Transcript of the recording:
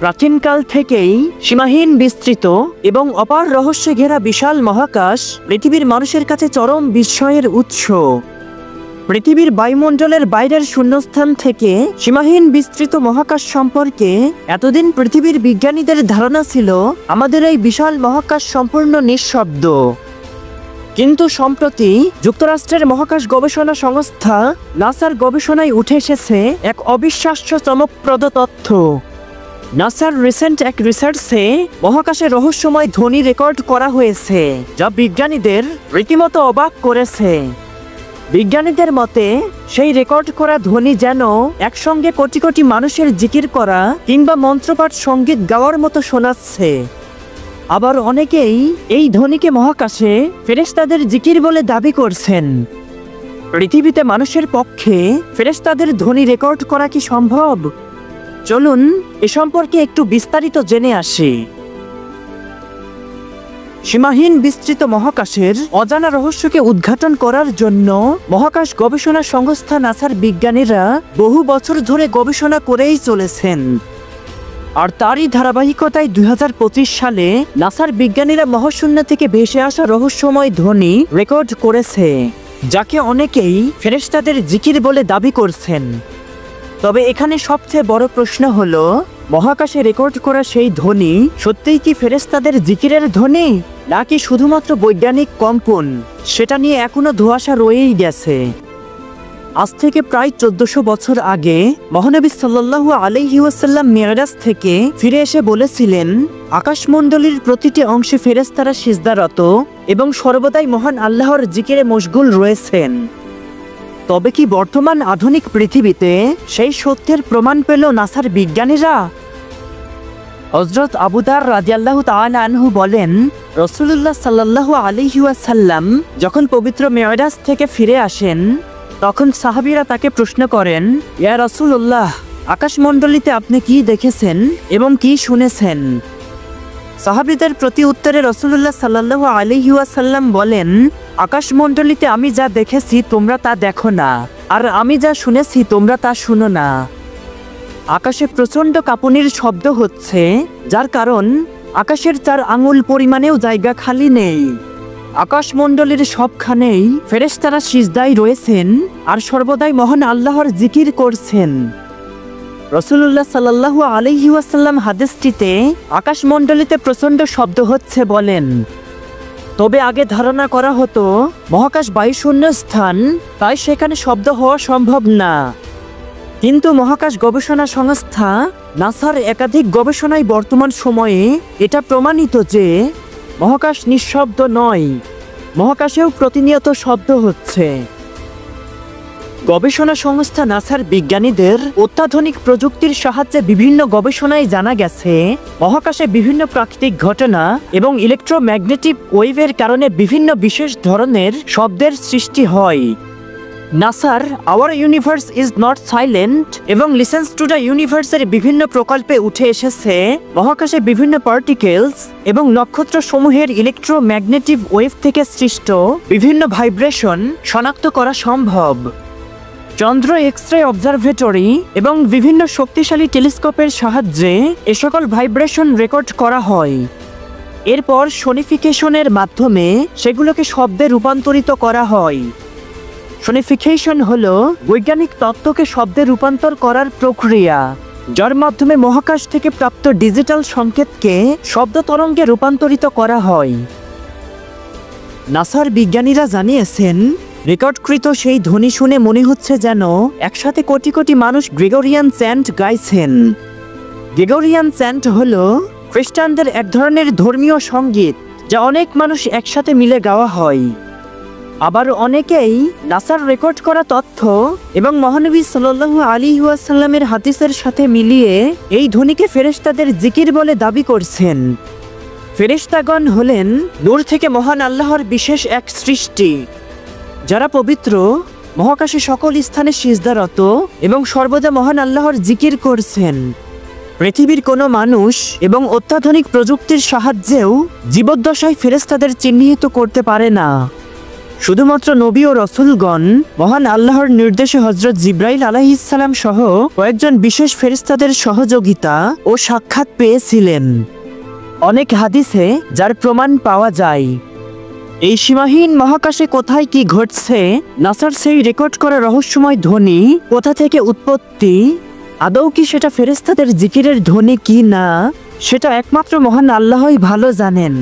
প্রাচীনকাল থেকেই সীমাহীন বিস্তৃত এবং অপার রহস্যে ঘেরা বিশাল মহাকাশ পৃথিবীর মানুষের কাছে চরম বিস্ময়ের উৎস। পৃথিবীর বায়ুমণ্ডলের বাইরের শূন্যস্থান থেকে সীমাহীন বিস্তৃত মহাকাশ সম্পর্কে এতদিন পৃথিবীর বিজ্ঞানীদের ধারণা ছিল আমাদের এই বিশাল মহাকাশ সম্পূর্ণ নিঃশব্দ। কিন্তু সম্প্রতি যুক্তরাষ্ট্রের মহাকাশ গবেষণা সংস্থা নাসার গবেষণায় উঠে এসেছে এক অবিশ্বাস্য চমকপ্রদ তথ্য। নাসার রিসেন্ট এক রিসার্চে মহাকাশে রহস্যময় ধ্বনি রেকর্ড করা হয়েছে, যা বিজ্ঞানীদের রীতিমতো অবাক করেছে। বিজ্ঞানীদের মতে সেই রেকর্ড করা ধ্বনি যেন একসঙ্গে কোটি কোটি মানুষের জিকির করা কিংবা মন্ত্রপাঠ সঙ্গীত গাওয়ার মতো শোনাচ্ছে। আবার অনেকেই এই ধ্বনিকে মহাকাশে ফেরেশতাদের জিকির বলে দাবি করছেন। পৃথিবীতে মানুষের পক্ষে ফেরেশতাদের ধ্বনি রেকর্ড করা কি সম্ভব? চলুন এ সম্পর্কে একটু বিস্তারিত জেনে আসি। সীমাহীন বিস্তৃত মহাকাশের অজানা রহস্যকে উদ্ঘাটন করার জন্য মহাকাশ গবেষণা সংস্থা নাসার বিজ্ঞানীরা বহু বছর ধরে গবেষণা করেই চলেছেন। আর তারই ধারাবাহিকতায় 2025 সালে নাসার বিজ্ঞানীরা মহাশূন্য থেকে ভেসে আসা রহস্যময় ধ্বনি রেকর্ড করেছে, যাকে অনেকেই ফেরেশতাদের জিকির বলে দাবি করছেন। তবে এখানে সবচেয়ে বড় প্রশ্ন হলো, মহাকাশে রেকর্ড করা সেই ধ্বনি সত্যিই কি ফেরেশতাদের জিকিরের ধ্বনি, নাকি শুধুমাত্র বৈজ্ঞানিক কম্পন? সেটা নিয়ে এখনো ধোঁয়াশা রয়েই গেছে। আজ থেকে প্রায় 1400 বছর আগে মহানবী সাল্লাল্লাহু আলাইহি ওয়াসাল্লাম মিরাজ থেকে ফিরে এসে বলেছিলেন, আকাশমণ্ডলীর প্রতিটি অংশে ফেরেশতারা সিজদারত এবং সর্বদাই মহান আল্লাহর জিকিরে মশগুল রয়েছেন। তবে কি বর্তমান আধুনিক পৃথিবীতে সেই সত্যের প্রমাণ পেল নাসার বিজ্ঞানীরা? হযরত আবু দার রাদিয়াল্লাহু তাআলা আনহু বলেন, রাসূলুল্লাহ সাল্লাল্লাহু আলাইহি ওয়াসাল্লাম যখন পবিত্র মিরাজ থেকে ফিরে আসেন, তখন সাহাবীরা তাকে প্রশ্ন করেন, ইয়া রাসূলুল্লাহ, আকাশমণ্ডলীতে আপনি কি দেখেছেন এবং কি শুনেছেন? সাহাবীদের প্রতি উত্তরে রাসূলুল্লাহ সাল্লাল্লাহু আলাইহি ওয়াসাল্লাম বলেন, আকাশমণ্ডলীতে আমি যা দেখেছি তোমরা তা দেখো না, আর আমি যা শুনেছি তোমরা তা শুনো না। আকাশে প্রচণ্ড কাঁপুনির শব্দ হচ্ছে, যার কারণ আকাশের 4 আঙুল পরিমাণেও জায়গা খালি নেই। আকাশমণ্ডলীর সবখানেই ফেরেশতারা সিজদায় রয়েছেন আর সর্বদাই মহান আল্লাহর জিকির করছেন। রাসূলুল্লাহ সাল্লাল্লাহু আলাইহি ওয়াসাল্লাম হাদিসটিতে আকাশমণ্ডলীতে প্রচণ্ড শব্দ হচ্ছে বলেন। তবে আগে ধারণা করা হতো মহাকাশ বায়ুশূন্য স্থান, তাই সেখানে শব্দ হওয়া সম্ভব না। কিন্তু মহাকাশ গবেষণা সংস্থা নাসার একাধিক গবেষণায় বর্তমান সময়ে এটা প্রমাণিত যে মহাকাশ নিঃশব্দ নয়, মহাকাশেও প্রতিনিয়ত শব্দ হচ্ছে। গবেষণা সংস্থা নাসার বিজ্ঞানীদের অত্যাধুনিক প্রযুক্তির সাহায্যে বিভিন্ন গবেষণায় জানা গেছে, মহাকাশে বিভিন্ন প্রাকৃতিক ঘটনা এবং ইলেকট্রোম্যাগনেটিক ওয়েভের কারণে বিভিন্ন বিশেষ ধরনের শব্দের সৃষ্টি হয়। নাসার hour universe is not silent এবং লিসেন্স টু দ্য ইউনিভার্সের বিভিন্ন প্রকল্পে উঠে এসেছে মহাকাশে বিভিন্ন পার্টিকেলস এবং নক্ষত্রসমূহের ইলেকট্রোম্যাগনেটিক ওয়েভ থেকে সৃষ্ট বিভিন্ন ভাইব্রেশন শনাক্ত করা সম্ভব। চন্দ্র এক্স-রে অবজারভেটরি এবং বিভিন্ন শক্তিশালী টেলিস্কোপের সাহায্যে এ সকল ভাইব্রেশন রেকর্ড করা হয়। এরপর সোনিফিকেশনের মাধ্যমে সেগুলোকে শব্দে রূপান্তরিত করা হয়। সোনিফিকেশন হলো বৈজ্ঞানিক তত্ত্বকে শব্দে রূপান্তর করার প্রক্রিয়া, যার মাধ্যমে মহাকাশ থেকে প্রাপ্ত ডিজিটাল সংকেতকে শব্দ তরঙ্গে রূপান্তরিত করা হয়। নাসার বিজ্ঞানীরা জানিয়েছেন, রেকর্ডকৃত সেই ধ্বনি শুনে মনে হচ্ছে যেন একসাথে কোটি কোটি মানুষ গ্রেগরিয়ান চ্যান্ট গাইছেন। গ্রেগরিয়ান চ্যান্ট হলো খ্রিস্টানদের এক ধরনের ধর্মীয় সঙ্গীত, যা অনেক মানুষ একসাথে মিলে গাওয়া হয়। আবার অনেকেই নাসার রেকর্ড করা তথ্য এবং মহানবী সাল্লাল্লাহু আলাইহি ওয়াসাল্লামের হাদিসের সাথে মিলিয়ে এই ধ্বনিকে ফেরেশতাদের জিকির বলে দাবি করছেন। ফেরেশতাগণ হলেন নূর থেকে মহান আল্লাহর বিশেষ এক সৃষ্টি, যারা পবিত্র, মহাকাশে সকল স্থানে সিজদারত এবং সর্বদা মহান আল্লাহর জিকির করছেন। পৃথিবীর কোনো মানুষ এবং অত্যাধুনিক প্রযুক্তির সাহায্যেও জীবদ্দশায় ফেরেশতাদের চিহ্নিত করতে পারে না। শুধুমাত্র নবী ও রসুলগণ মহান আল্লাহর নির্দেশে হযরত জিব্রাইল আলাইহিসসালাম সহ কয়েকজন বিশেষ ফেরেশতাদের সহযোগিতা ও সাক্ষাৎ পেয়েছিলেন। অনেক হাদিসে যার প্রমাণ পাওয়া যায়। এই সীমাহীন মহাকাশে কোথায় কি ঘটছে, নাসার সেই রেকর্ড করা রহস্যময় ধ্বনি কোথা থেকে উৎপত্তি, আদৌ কি সেটা ফেরেশতাদের জিকিরের ধ্বনি কি না, সেটা একমাত্র মহান আল্লাহই ভালো জানেন।